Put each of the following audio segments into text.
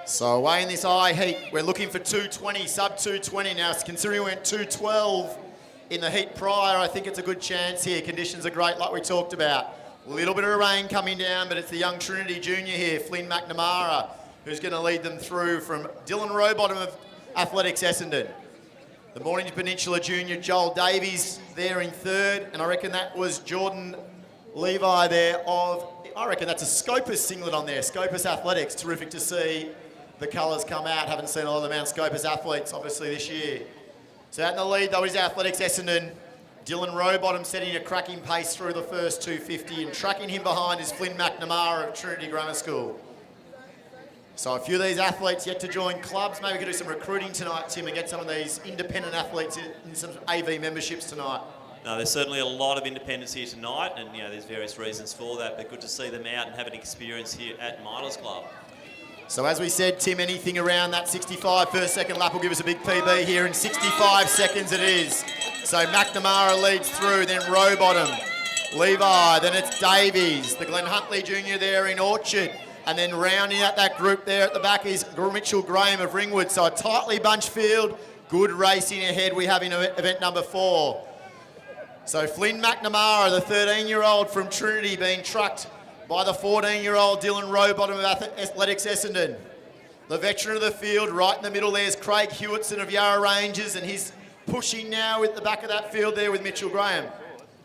So away in this I heat, we're looking for 220, sub 220 now. Considering we went 212 in the heat prior, I think it's a good chance here. Conditions are great like we talked about. A little bit of rain coming down, but it's the young Trinity junior here, Flynn McNamara, who's going to lead them through from Dylan Rowbottom of Athletics Essendon. The Mornington Peninsula junior, Joel Davies, there in third, and I reckon that was Jordan Levi there I reckon that's a Scopus singlet on there, Scopus Athletics. Terrific to see the colours come out. Haven't seen a lot of the Mount Scopus athletes, obviously, this year. So out in the lead, though, is Athletics Essendon. Dylan Rowbottom setting a cracking pace through the first 250, and tracking him behind is Flynn McNamara of Trinity Grammar School. So a few of these athletes yet to join clubs. Maybe we could do some recruiting tonight, Tim, and get some of these independent athletes in some AV memberships tonight. No, there's certainly a lot of independence here tonight, and there's various reasons for that, but good to see them out and have an experience here at Miners Club. So as we said, Tim, anything around that 65 first second lap will give us a big PB here. In 65 seconds it is. So McNamara leads through, then Rowbottom, Levi, then it's Davies, the Glenn Huntley Jr. there in Orchard, and then rounding out that group there at the back is Mitchell Graham of Ringwood. So a tightly bunched field, good racing ahead we have in event number 4. So Flynn McNamara, the 13-year-old from Trinity, being trucked by the 14-year-old Dylan Rowbottom of Athletics Essendon. The veteran of the field, right in the middle there's Craig Hewitson of Yarra Rangers, and he's pushing now at the back of that field there with Mitchell Graham.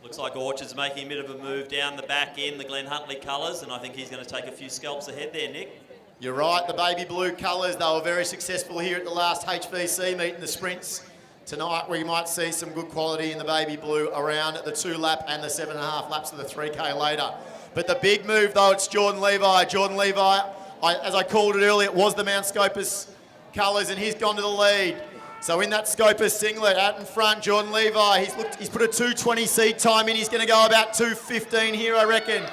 Looks like Orchard's making a bit of a move down the back end, the Glenn Huntley colours, and I think he's going to take a few scalps ahead there, Nick. You're right, the baby blue colours, they were very successful here at the last HVC meet in the sprints. Tonight we might see some good quality in the baby blue around the 2-lap and the 7.5 laps of the 3K later. But the big move, though, it's Jordan Levi. Jordan Levi, as I called it earlier, it was the Mount Scopus colours, and he's gone to the lead. So in that Scopus singlet, out in front, Jordan Levi, he's put a 2:20 seed time in. He's going to go about 2:15 here, I reckon.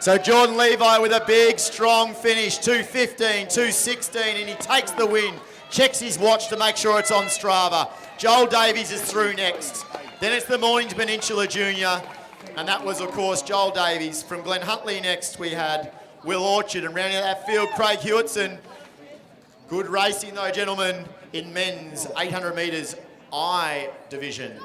So Jordan Levi with a big, strong finish, 2:15, 2:16, and he takes the win. Checks his watch to make sure it's on Strava. Joel Davies is through next. Then it's the Mornington Peninsula Junior. And that was, of course, Joel Davies. From Glenn Huntley next, we had Will Orchard. And rounding out that field, Craig Hewitson. Good racing, though, gentlemen, in men's 800 metres I division.